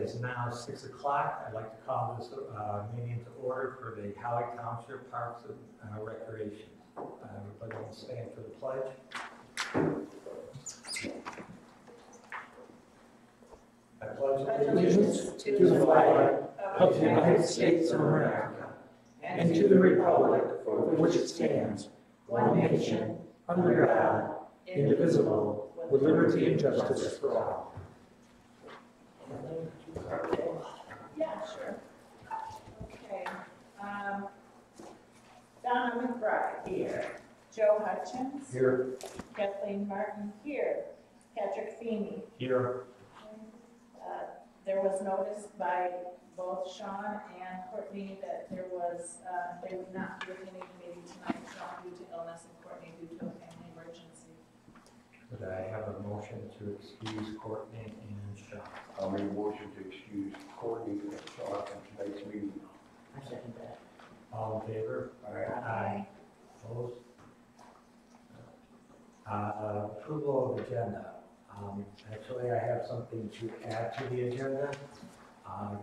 is now 6 o'clock. I'd like to call this meeting to order for the Howick Township Parks and Recreation. Everybody will stand for the pledge. I pledge allegiance to the flag of the United States of America and to the republic for which it stands, one nation, under God, indivisible, with liberty and justice for all. Yeah, sure. Okay. Donna McBride here. Joe Hutchins. Here. Kathleen Martin here. Patrick Feeney. Here. There was notice by both Sean and Courtney that there was, they would not be attending the meeting tonight, Sean due to illness and Courtney due to a family emergency. Could I have a motion to excuse Courtney and Sean? I'll make a motion to excuse Courtney and Sean from tonight's meeting. I second that. All in favor? Aye. Opposed? Approval of agenda. Actually, I have something to add to the agenda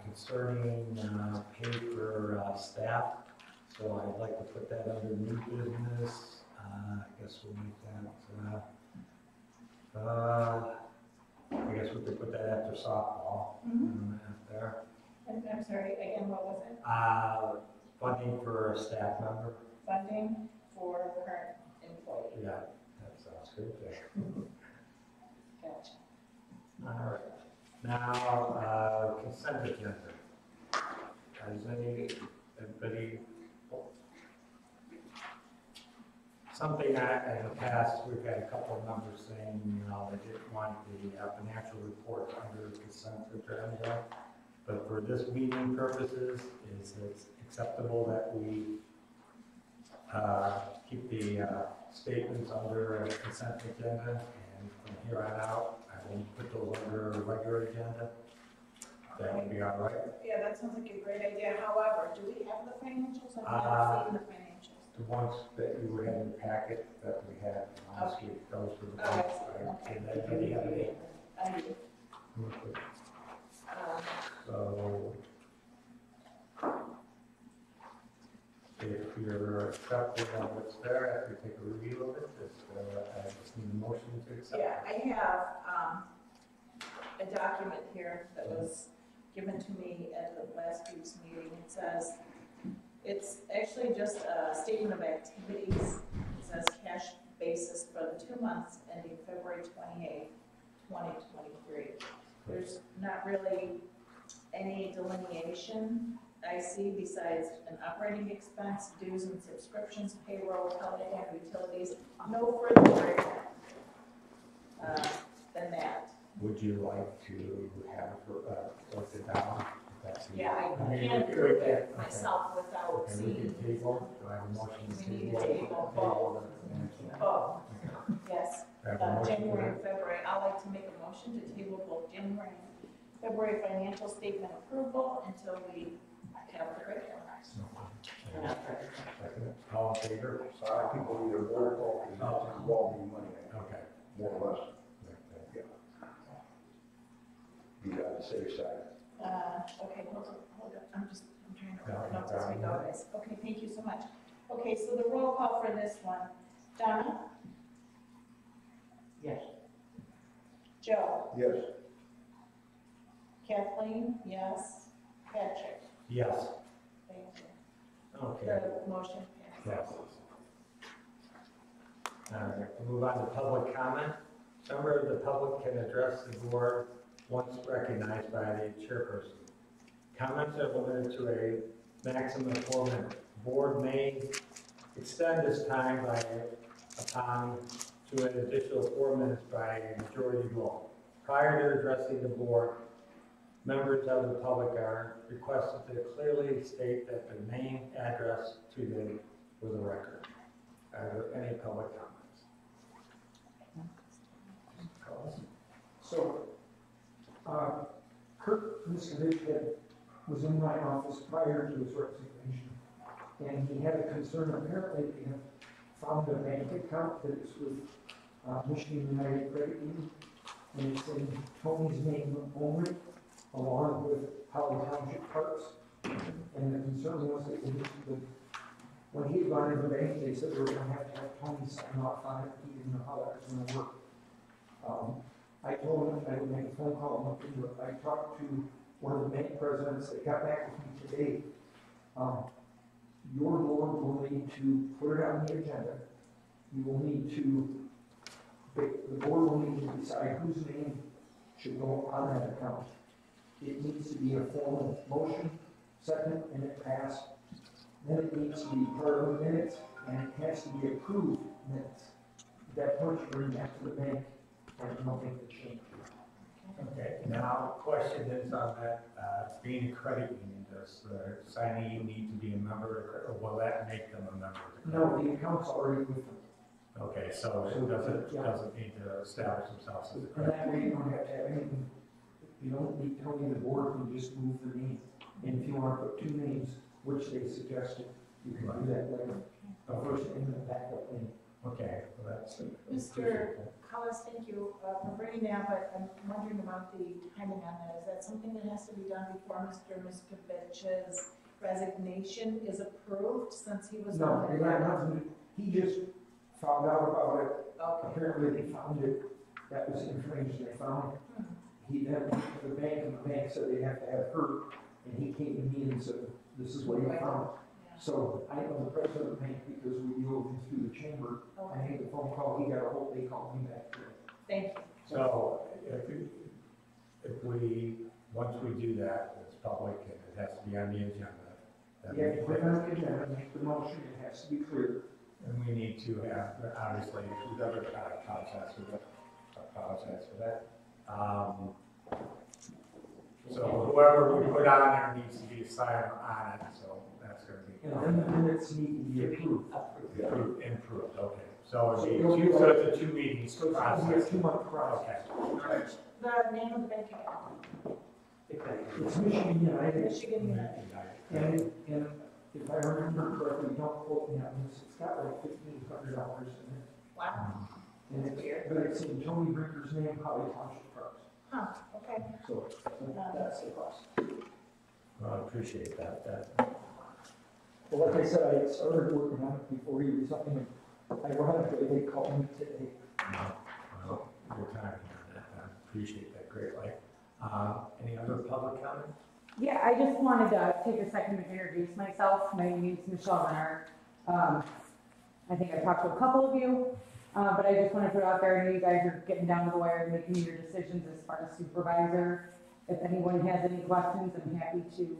concerning pay for staff. So I'd like to put that under new business. I guess we'll make that. I guess we could put that after softball. There. I'm sorry, again, what was it? Funding for a staff member. Funding for current employee. Yeah, that sounds good. Gotcha. All right. Now, consent agenda. Has anybody, something that in the past, we've had a couple of members saying, you know, they didn't want the financial report under the consent agenda. But for this meeting purposes, is it acceptable that we keep the statements under a consent agenda? And from here on out, I will put those under a regular agenda. That would be all right. Yeah, that sounds like a great idea. However, do we have the financials? I've not seen the financials. The ones that you had in the packet that we had last week, those were the ones. Okay. And anybody have any? I do. So, if you're accepting of what's there, after you take a review of it, I just need a motion to accept. Yeah, I have a document here that was given to me at the last week's meeting. It says, it's actually just a statement of activities. It says cash basis for the 2 months ending February 28th, 2023. There's not really any delineation I see besides an operating expense, dues and subscriptions, payroll, telephone, utilities, no further breakdown than that. Would you like to have work it down? Yeah, I mean, can't do it myself without Okay, we seeing. can table. Do I have a motion to We need table? to table both. Both, yes. I have a motion January and for February. I'd like to make a motion to table both January and February financial statement approval until we have the breakdown. that. All in favor? So I think we'll need a roll call because it's involving money, Okay. more or less. Yeah. Be on the safe side. Okay, hold on. I'm trying to write notes as we go, guys. Okay, thank you so much. Okay, so the roll call for this one. Donna? Yes. Joe? Yes. Kathleen? Yes. Patrick? Yes. Thank you. Okay. The motion passes. Yes. All right, we'll move on to public comment. Member of the public can address the board once recognized by the chairperson. Comments are limited to a maximum of 4 minutes. The board may extend this time upon to an additional 4 minutes by a majority vote. Prior to addressing the board, members of the public are requested to clearly state that their name, address for the record. Are there any public comments? So, Kurt Muscovich was in my office prior to his resignation, and he had a concern. Apparently, they have found a bank account that is with Michigan United Credit Union, and it's in Tony's name only. along with Holly Township Parks. And the concern was that when he had gone into the bank, they said they were gonna have Tony sign off on it, he didn't know how that was gonna work. I told him I would make a phone call and look into it. I talked to one of the bank presidents that got back with me today. Your board will need to put it on the agenda. You will need to, the board will need to decide whose name should go on that account. It needs to be a formal motion, second, and it passed. Then it needs to be part of the minutes, and it has to be approved minutes. At that point, you bring it back to the bank, and they'll make the change. Okay, now, question is on that, being a credit union, does the signee need to be a member, or will that make them a member? No, the account's already with them. Okay, so it doesn't need to establish themselves as a And credit. that way you don't have to have anything, you don't need to tell me the board can just move the name. And if you want to put two names, which they suggested, you can do that later. The first name and the backup name. Okay, well, that's. Mr. Collis, thank you for bringing that, but I'm wondering about the timing on that. Is that something that has to be done before Mr. Miskovich's resignation is approved, since he was? No, it had nothing, he just found out about it. Okay. Apparently they found it, that was the information they found. He then went to the bank, and the bank said they have to have her, and he came to me and said, this is what he found. So I know the president of the bank because we deal with him through the chamber. I made the phone call, he got a hold, they called me back. Thank you. So if we, once we do that, it's public and it has to be on the agenda. then You have to put it on the agenda, make the motion, it has to be clear. And we need to have, obviously, we've got to apologize for that. So whoever we put on there needs to be a sign on it, so that's going to be. And then the minutes need to be approved. Improved, okay. So it's a 2 meetings So it's going to be process. a 2-month process. Okay. The name of the bank account? It's Michigan United. Michigan United. And if I remember correctly, don't quote me on this, it's got like $1,500 in it. Wow. And it's, but it's in Tony Brinker's name, Holly Township Parks. Huh, okay. So that's the cost. Well, I appreciate that. Well, like I said, I started working on it before he resigned. Ironically, they called me today. Well, your time on that, I appreciate that greatly. Any other public comment? Yeah, I just wanted to take a second to introduce myself. My name is Michelle Renner. I think I've talked to a couple of you, but I just want to put out there, I know you guys are getting down to the wire and making your decisions as far as supervisor. If anyone has any questions, I'm happy to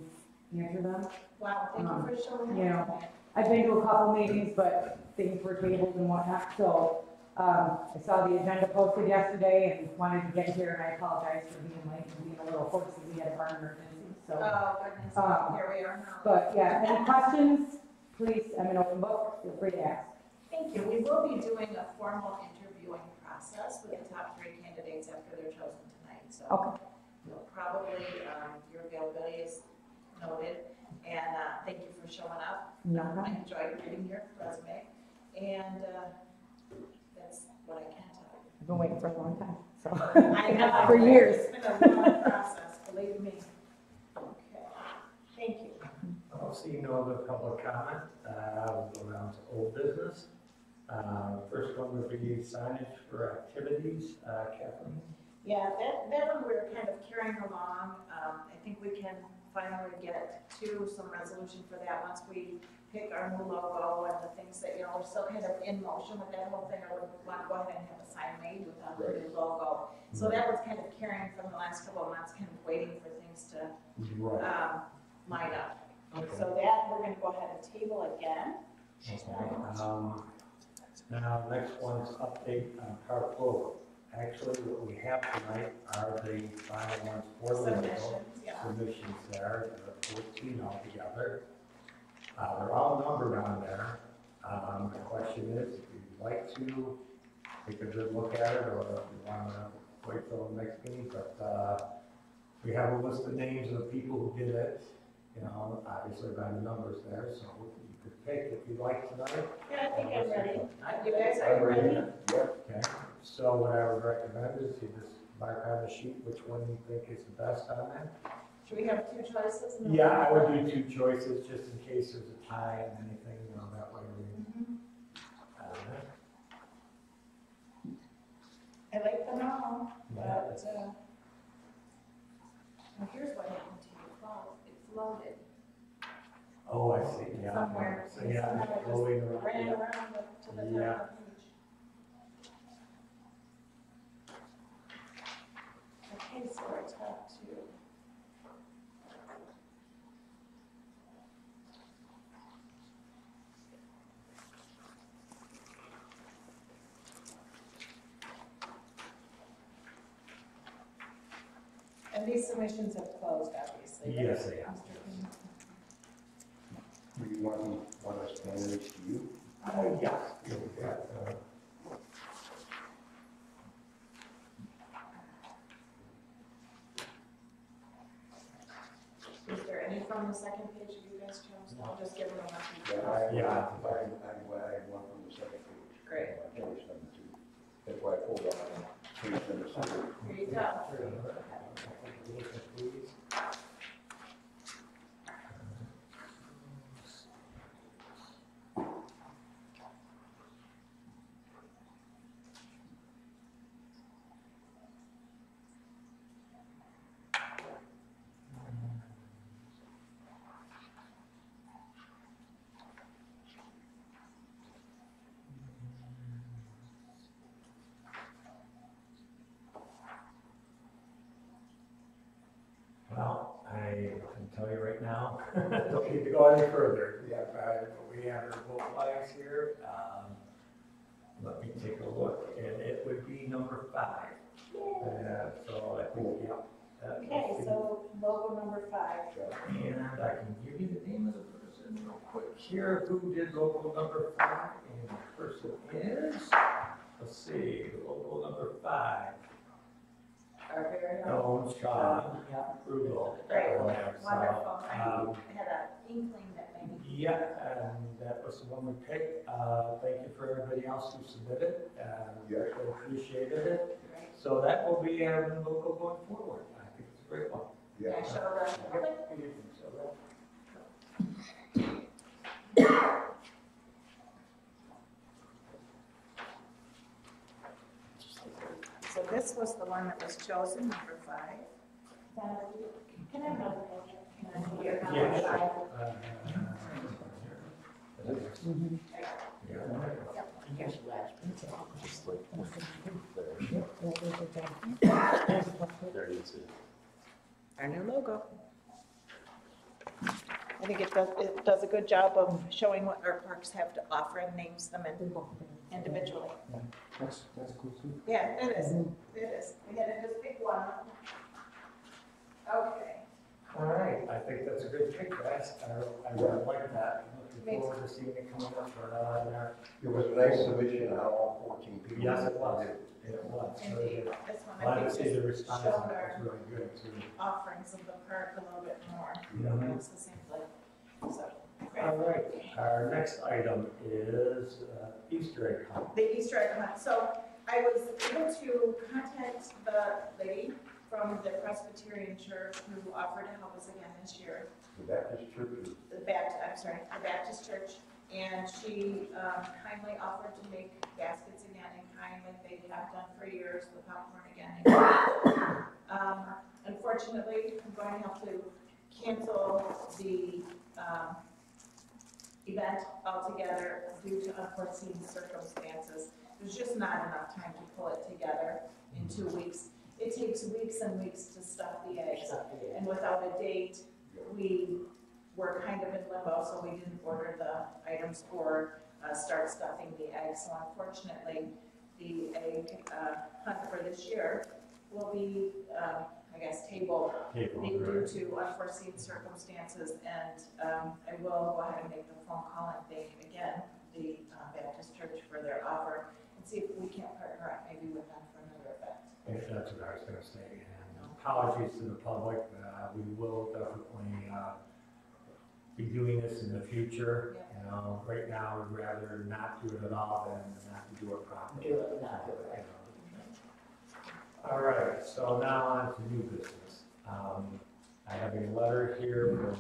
answer them. Wow, thank you for showing You up. know, I've been to a couple meetings, but things were tabled and whatnot, so I saw the agenda posted yesterday and wanted to get here, and I apologize for being late and being a little hoarse, we had a farm emergency, so. Oh, goodness, here we are now. But yeah, any questions, please, I'm an open book, feel free to ask. Thank you. We will be doing a formal interviewing process with the top 3 candidates after they're chosen tonight. So Okay. probably your availability is noted. And thank you for showing up. No I problem. enjoyed reading your resume. And that's what I can tell you. I've been waiting for a long time, so. I know. For years. It's been a long process, believe me. Okay. Thank you. I'll see no other public comment. We'll go down to old business. First one would be signage for activities. Kathleen? Yeah, that one we're kind of carrying along. I think we can finally get to some resolution for that once we pick our new logo and the things that, we're still kind of in motion with that whole thing. I would want to go ahead and have a sign made without the new logo. So that was kind of carrying from the last couple of months, kind of waiting for things to line up. Okay. So that, we're gonna go ahead and table again. Okay. Now, next one's update on Park Clover. Actually, what we have tonight are the final ones for the logo. Submissions, yeah. Submissions there, there are 14 altogether. They're all numbered on there. The question is, if you'd like to take a good look at it, or if you want to wait till the next meeting, but we have a list of names of the people who did it, obviously by the numbers there, so you could pick if you'd like tonight. Yeah, I think I'm ready. You guys are ready? Okay, so what I would recommend is you just mark on the sheet which one you think is the best on there. Should we have two choices? Yeah, I would do two choices just in case there's a tie and anything, you know, that way we. Mhm. I like them all, but, well, here's what happened to your phone. It's loaded Oh, I see, yeah. somewhere. So, yeah, Somehow it it's rolling just around. ran Yeah. around up to the top Yeah. of the page. Okay, so we're top two. And these submissions have closed, obviously. right? Yes, they have. Mr. King? Do you want us candidates to you? Yes. Yeah, Is there any from the second page you guys chose? I'll just give them a Yeah. I'm glad I won from the second page. Great. I chose number two. That's why I pulled out page number two. Here you go. Please. Well, I can tell you right now, don't need to go any further. Yeah, we have our vote flags here. Let me take a look, and it would be number 5. So I think, yeah. that Okay, would be- so logo number 5. And I can give you the name of the person real quick here who did logo number 5. And the person is, let's see, logo number 5. Our very own. Owns Sean Rudolph. Great, So, wonderful. I um, had an inkling that maybe. Yeah, and that was the one we picked. Thank you for everybody else who submitted. Yeah. We appreciated it. Right. So that will be our new logo going forward. I think it's a great one. Can I show the public? So this was the one that was chosen, number 5. Can I have another picture? Can I see your Yeah, number sure. 5? There you see. Our new logo. I think it does a good job of showing what our parks have to offer and names them individually. That's cool too. Yeah, it is, it is. We had to just pick one. Okay. All right, I think that's a good pick, guys. I really like that. Looking forward to seeing it coming up for there. It was a nice submission on all 14 people. Yes, it was. It was. Really Indeed, good. this one Glad I to think see the just response. showed That our was really good too. offerings of the park a little bit more. Mhm. It's the same thing. So, All great. right, our next item is Easter egg hunt. The Easter egg hunt. So I was able to contact the lady from the Presbyterian Church who offered to help us again this year. The Baptist church is The Baptist Church, and she kindly offered to make baskets again in kind like they have done for years, the popcorn again. Unfortunately, I'm going to have to cancel the event altogether due to unforeseen circumstances. There's just not enough time to pull it together in 2 weeks. It takes weeks and weeks to stuff the eggs, and without a date, we were kind of in limbo, so we didn't order the items or start stuffing the eggs. So unfortunately, the egg hunt for this year will be, I guess, tabled due to unforeseen circumstances. And I will go ahead and make the phone call and thank again the Baptist Church for their offer and see if we can't partner up maybe with them for another event. Yeah, that's what I was gonna say, and apologies to the public, we will definitely, be doing this in the future. Yeah. You know, right now, we'd rather not do it at all than not to do it properly. Do it, not do it. You know. All right, so now on to new business. I have a letter here from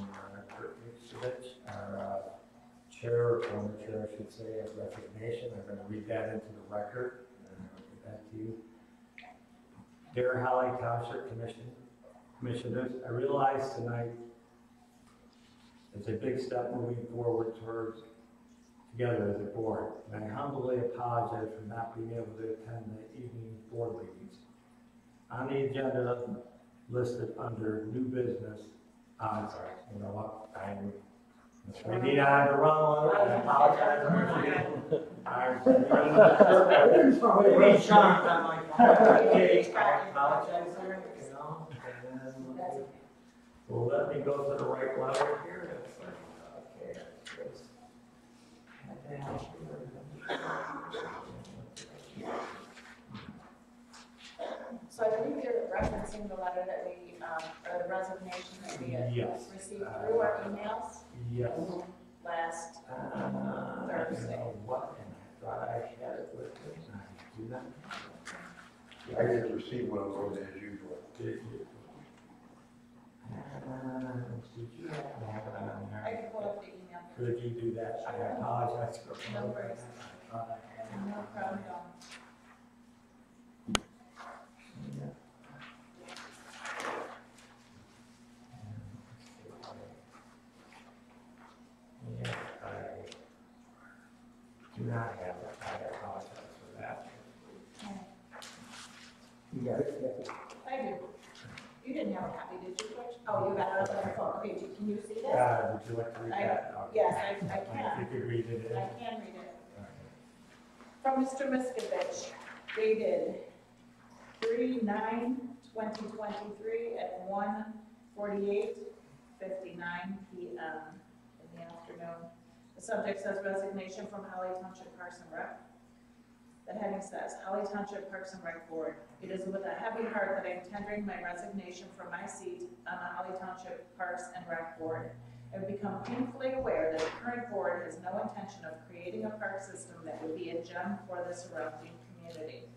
Kurt Mixovich, our chair, or former chair, I should say, of resignation. I'm going to read that into the record, and I'll give that to you. Dear Holly Township Commissioners, I realize tonight is a big step moving forward towards together as a board, and I humbly apologize for not being able to attend the evening board meetings. On the agenda listed under new business, I'm sorry, you know what, I'm reading on the wrong one, I apologize. I'm reading Sean on my phone. Okay, I apologize there, you know, and then well, let me go to the right letter here. Okay, that's So I believe you're referencing the letter that we, or the resignation that we had Yes. received through our emails Yes. last You Thursday. know what, and I thought I had it with me, and I do not. I didn't receive one of those as usual. Did you? Did you have it on I there? can pull up the email. Could you do that? I apologize for. No worries. I thought I had it. No problem at all. Yeah, I do not have it. I apologize for that. You got it? Yeah. I do. You didn't have a copy, did you, George? Oh, you got it on your phone. Okay, can you see this? Would you like to read that? Okay. Yes, I can. If you could read it in. I can read it. From Mr. Miskovich, dated 3/9/2023 at 1:48:59 p.m. in the afternoon. The subject says resignation from Holly Township Parks and Rec. The heading says, Holly Township Parks and Rec Board. It is with a heavy heart that I am tendering my resignation from my seat on the Holly Township Parks and Rec Board. I've become painfully aware that the current board has no intention of creating a park system that would be a gem for the surrounding community.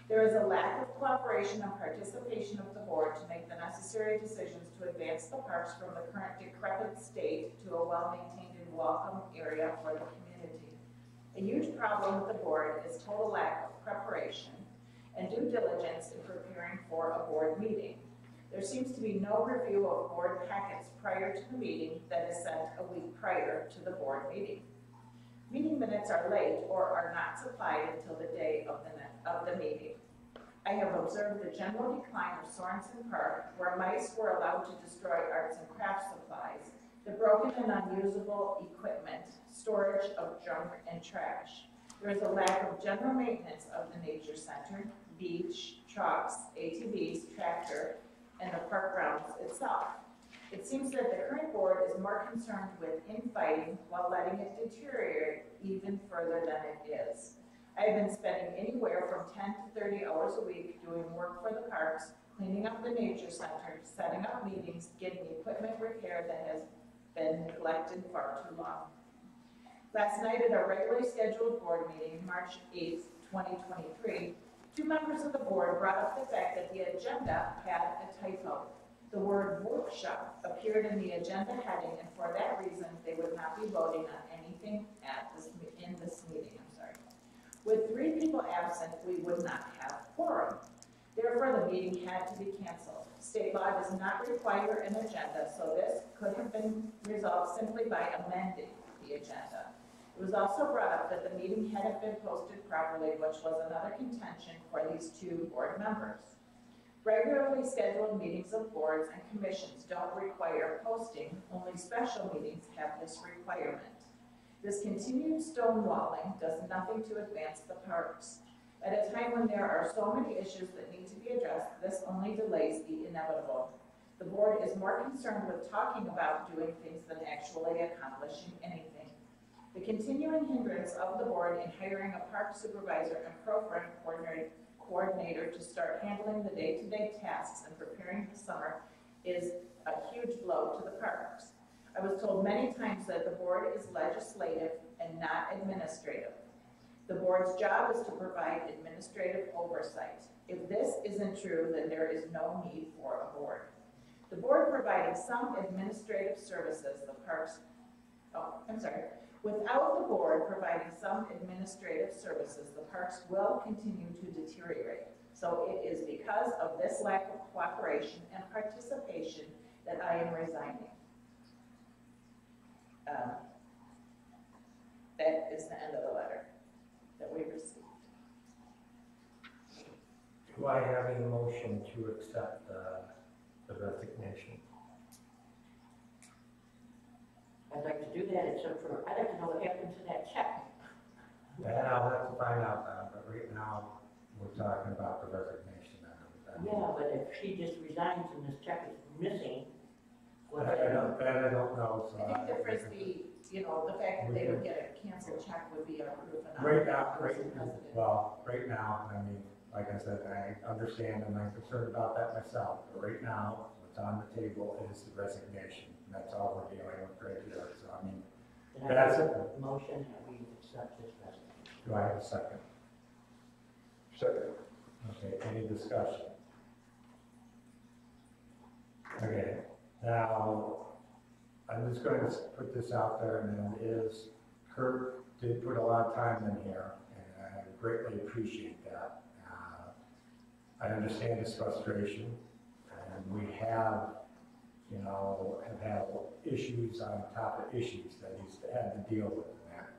There is a lack of cooperation and participation of the board to make the necessary decisions to advance the parks from the current decrepit state to a well-maintained and welcome area for the community. A huge problem with the board is total lack of preparation and due diligence in preparing for a board meeting. There seems to be no review of board packets prior to the meeting that is sent a week prior to the board meeting. Meeting minutes are late or are not supplied until the day of the meeting. I have observed the general decline of Sorensen Park, where mice were allowed to destroy arts and crafts supplies, the broken and unusable equipment, storage of junk and trash. There is a lack of general maintenance of the nature center, beach, trucks, ATVs, tractor, and the park grounds itself. It seems that the current board is more concerned with infighting while letting it deteriorate even further than it is. I have been spending anywhere from 10 to 30 hours a week doing work for the parks, cleaning up the nature center, setting up meetings, getting equipment repaired that has been neglected far too long. Last night at our regularly scheduled board meeting, March 8th, 2023, two members of the board brought up the fact that the agenda had a typo. The word workshop appeared in the agenda heading, and for that reason, they would not be voting on anything in this meeting. With 3 people absent, we would not have quorum. Therefore, the meeting had to be canceled. State law does not require an agenda, so this could have been resolved simply by amending the agenda. It was also brought up that the meeting hadn't been posted properly, which was another contention for these 2 board members. Regularly scheduled meetings of boards and commissions don't require posting, only special meetings have this requirement. This continued stonewalling does nothing to advance the parks. At a time when there are so many issues that need to be addressed, this only delays the inevitable. The board is more concerned with talking about doing things than actually accomplishing anything. The continuing hindrance of the board in hiring a park supervisor and program coordinator to start handling the day-to-day tasks and preparing for summer is a huge blow to the parks. I was told many times that the board is legislative and not administrative. The board's job is to provide administrative oversight. If this isn't true, then there is no need for a board. The board providing some administrative services, without the board providing some administrative services, the parks will continue to deteriorate. So it is because of this lack of cooperation and participation that I am resigning. That is the end of the letter that we received. Do I have a motion to accept the resignation? I'd like to do that, except for, I'd like to know what happened to that check. Yeah, I'll have to find out that, but right now, we're talking about the resignation. Yeah, but if she just resigns and this check is missing, what? That I don't know, so. I think the frisbee, the fact that they would get a canceled check would be a proof enough. Right now, I mean, like I said, I understand and I'm concerned about that myself, but right now, what's on the table is the resignation. And that's all we're dealing with right here, so I mean, Then I that's make it. a motion that we accept this resignation. Do I have a second? Second. Okay, any discussion? Okay, now, I'm just going to put this out there, and it is, Kurt did put a lot of time in here, and I greatly appreciate that. I understand his frustration, and we have had issues on top of issues that he's had to deal with in that.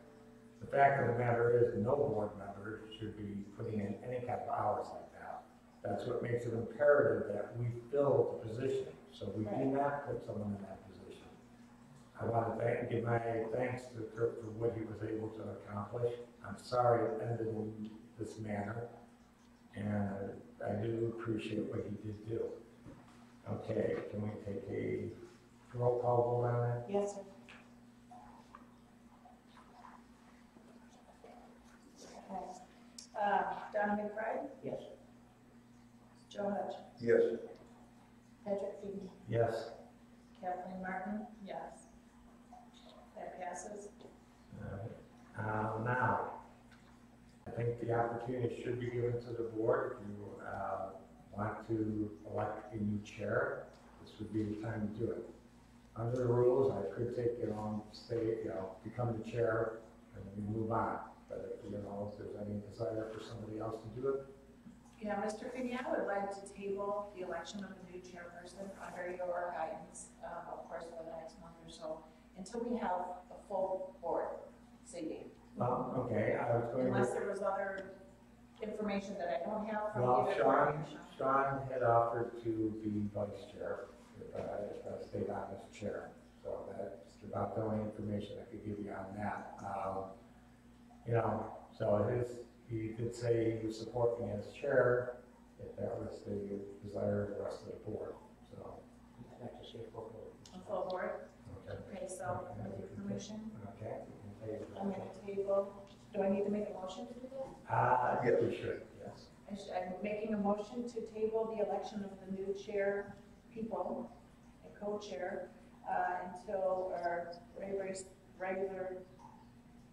The fact of the matter is, no board member should be putting in any kind of hours like that. That's what makes it imperative that we fill the position, so we do not put someone in that position. I want to give my thanks to Kurt for what he was able to accomplish. I'm sorry it ended in this manner, and I do appreciate what he did do. Okay, can we take a roll call vote on that? Yes, sir. Okay. Donna McBride, Yes. Joe Hutch, Yes. Patrick Feedy, Yes. Kathleen Martin, yes. That passes. Now, I think the opportunity should be given to the board. If you want to elect a new chair, this would be the time to do it. Under the rules, I could take it on, become the chair, and we move on. But if there's any desire for somebody else to do it, Yeah, Mr. Feeny, I would like to table the election of a new chairperson under your guidance, of course, for the next month or so, until we have a full board seating. okay, I was going to. Unless there was other information that I don't have from Well, either. Sean had offered to be vice chair, if I stayed on as chair. So that's about the only information I could give you on that. So it is, he did say he would support me as chair, if that was the desire of the rest of the board, so. I'd like to see a full board. A full board? Okay. Okay, so with your permission, Okay. I'm going to table, do I need to make a motion to do that? Yes. We should, yes. I'm making a motion to table the election of the new chair people and co-chair until our regular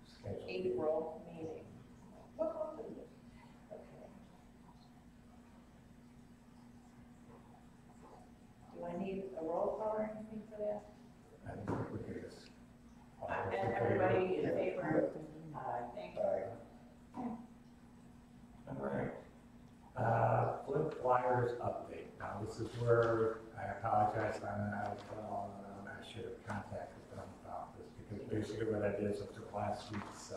Schedule. April meeting. What month is it? Okay. Do I need a roll call or anything for that? I think we could just. And everybody in favor? Thank you. All right. Flip Flyers update. Now, this is where I apologize, I should have contacted them about this, because basically what I did is I took last week's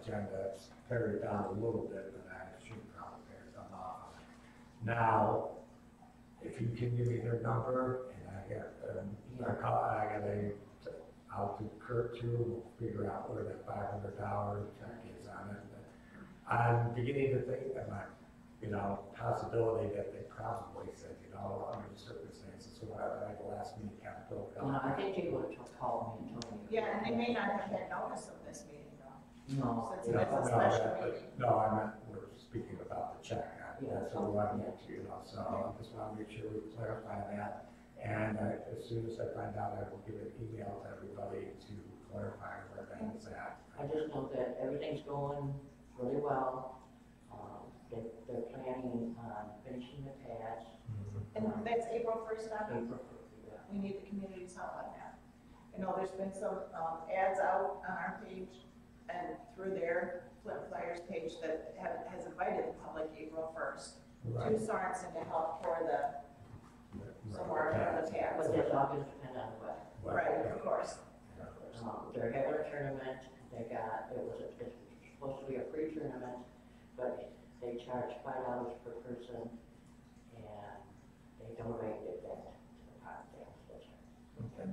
agenda, pared it down a little bit, but I should probably pare it down off. Now, if you can give me their number, and I'll do Kurt too, we'll figure out where that $500 check is on it. I'm beginning to think that possibility that they probably said, under the circumstances, so like the last meeting kind of broke up. I think they would have called me and told me. Yeah, and they may not have had notice of this meeting though. No. Since it's a special meeting. No, I meant, we're speaking about the check. That's what I wanted to, so I just want to make sure we clarify that. And as soon as I find out, I will give an email to everybody to clarify where that is at. I just know that everything's going really well. They're planning on finishing the pads. And that's April 1st, on April 1st, yeah. we need the community's help on that. You know, there's been some ads out on our page and through their Flint Flyers page that has invited the public April 1st Right. to Sorensen to help pour some more of the pads. But that's all going to depend on the weather. Right, of course. They're having a tournament. It's supposed to be a free tournament, but they charge $5 per person, and they donate it back to the park there. Okay.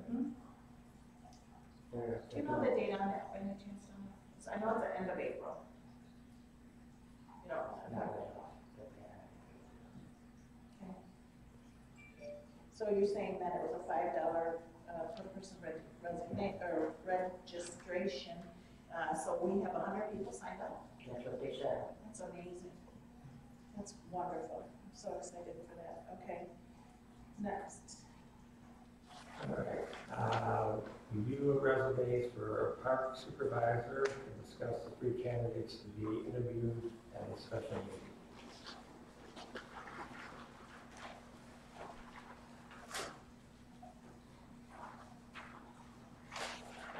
Do you know the date on that by any chance? So I know it's the end of April. You know, so you're saying that it was a $5 per person registration, so we have 100 people signed up? That's what they said. That's amazing. That's wonderful. I'm so excited for that. Okay. Next. All right. Review of resumes for a park supervisor to discuss the three candidates to be interviewed at a special meeting.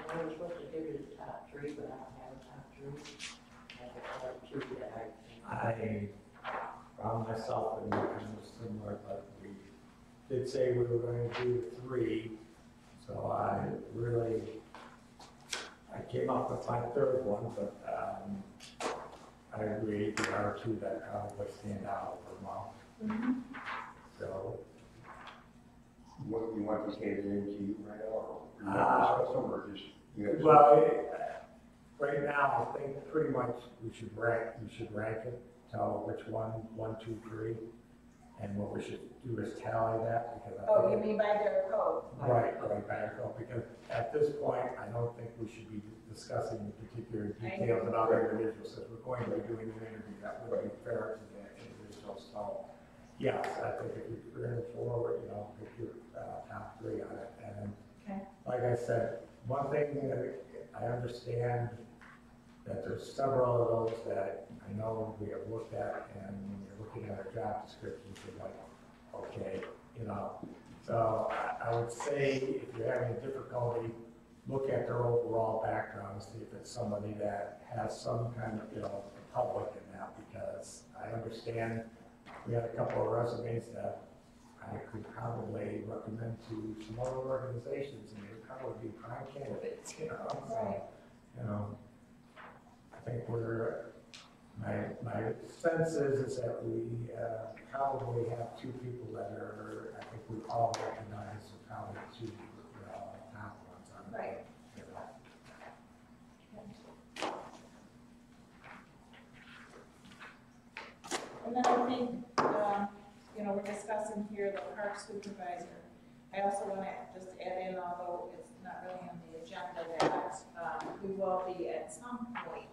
I was supposed to give you the top three, but I don't have a top three. I have a top two that I found myself in kind of similar, but we did say we were going to do three, so I came up with my third one, but I agree there are two that probably stand out for mom. So. What, you want this handed in to you right now, or you want to discuss them, or just, you guys? Well, right now, I think pretty much we should rank it, tell which one, 2, 3, and what we should do is tally that, because I Oh, think. you mean by their code? Right, back up, because at this point, I don't think we should be discussing the particular details about individuals, since we're going to be doing an interview, that would be fair to the individual, so. Yes, I think if you bring it forward, pick your top 3 on it, and Okay. like I said, one thing that I understand that there's several of those that I know we have looked at, and when you're looking at our job descriptions, you're like, okay, So I would say if you're having difficulty, look at their overall background, see if it's somebody that has some kind of, public in that, because I understand we had a couple of resumes that I could probably recommend to some other organizations, and they'd probably be prime candidates, Right. So, I think my sense is that we probably have 2 people that I think we all recognize are probably 2 top ones on it. Right. And then I think, we're discussing here the park supervisor. I also want to just add in, although it's not really on the agenda, that we will be at some point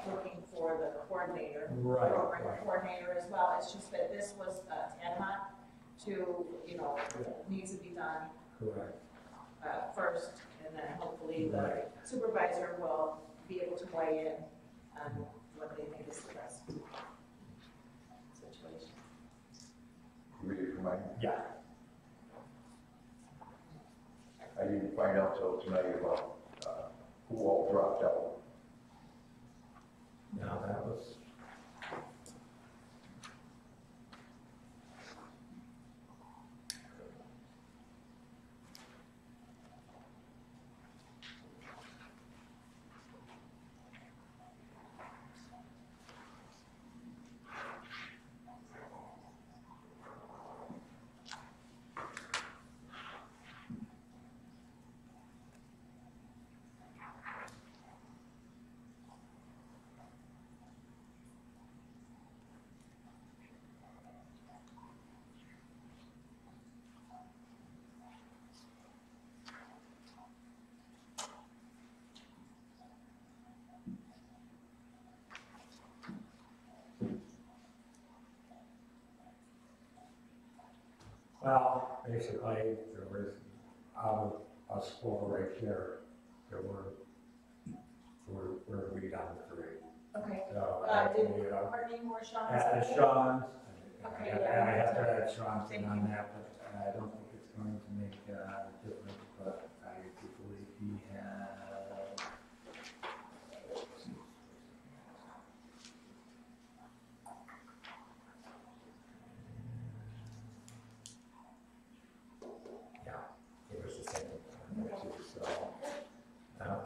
looking for the coordinator, Right, program right. coordinator as well. It's just that this was ad hoc to, needs to be done Correct. first, and then hopefully the Right. supervisor will be able to weigh in on what they think is the best situation. Read it for mine. Yeah. I didn't find out till tonight about who all dropped out. Now that was. Well, basically, there was, out of us 4 right here, there were agreed on 3. Okay. So, Did you know, Courtney or Sean at say that? Sean's, Okay, I yeah. have to add Sean's Thank in on you. that, but I don't think it's going to make a difference, but I do believe he has. Yeah, it was the same on there too, so,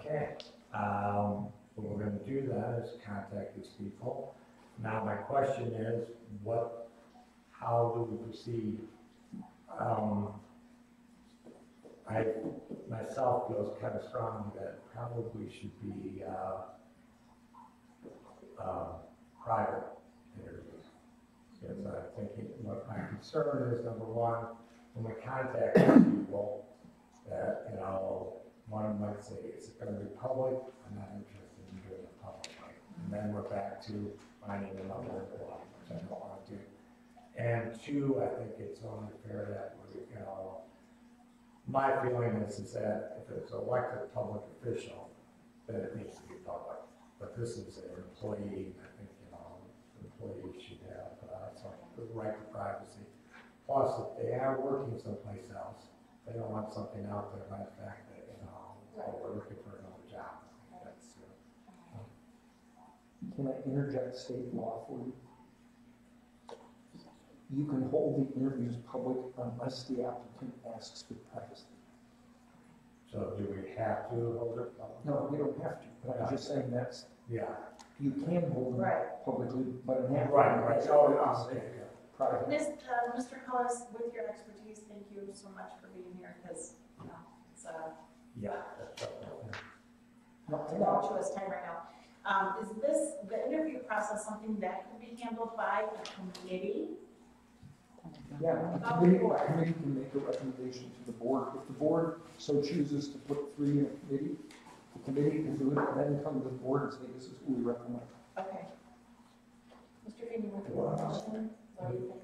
okay. What we're gonna do then is contact these people. Now, my question is, how do we proceed? I myself feels kind of strongly that probably should be, private interviews. Because I'm thinking, what my concern is, number one, when we contact these people, that, you know, one of them might say, is it gonna be public? I'm not interested in doing it publicly. And then we're back to finding another employee, which I don't wanna do. And two, I think it's only fair that we, you know, my feeling is that if it's an elected public official, then it needs to be public. But this is an employee, I think, you know, employees should have some right to privacy. Plus, if they are working someplace else, they don't want something out there by the fact that, you know, oh, we're looking for another job. I think that's, Can I interject state law for you? You can hold the interviews public unless the applicant asks for privacy. so do we have to hold it public? No, we don't have to, but I'm just saying Yeah. you can hold them Right. publicly, but an applicant Right, has to oh, ask okay. private. Mr. Hollis, with your expertise, thank you so much for being here, because, you know, it's Yeah. That's definitely. No, I got tumultuous time right now. Is the interview process something that could be handled by a committee? it. Yeah, the committee can make a recommendation to the board. If the board so chooses to put 3 in a committee, the committee can do it, and then come to the board and say, this is who we recommend. Okay. Mr. Feeney, with the question, what do you think?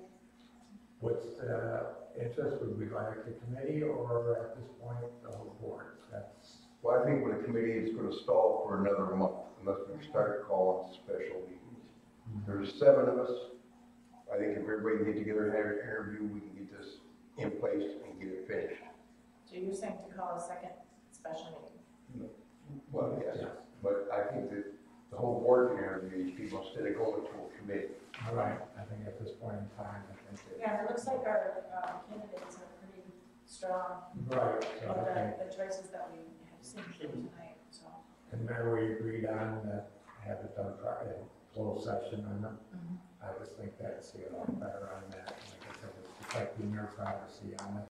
What's the interest? Would we like a committee or at this point, the whole board? That's, Well, I think with a committee, it's gonna stall for another month unless we start calling special meetings. There's 7 of us. I think if everybody can get together and have an interview, we can get this in place and get it finished. So you're saying to call a second special meeting? Well, yes, but I think that the whole board can interview these people instead of going to a committee. all right. I think at this point in time, I think it. Yeah, it looks like our candidates are pretty strong, Right, so I think, the choices that we have seen here tonight, so. and there we agreed on that, have it done prior, closed session on them. I just think that's, you know, better on that. Like I said, it's protecting your privacy on it.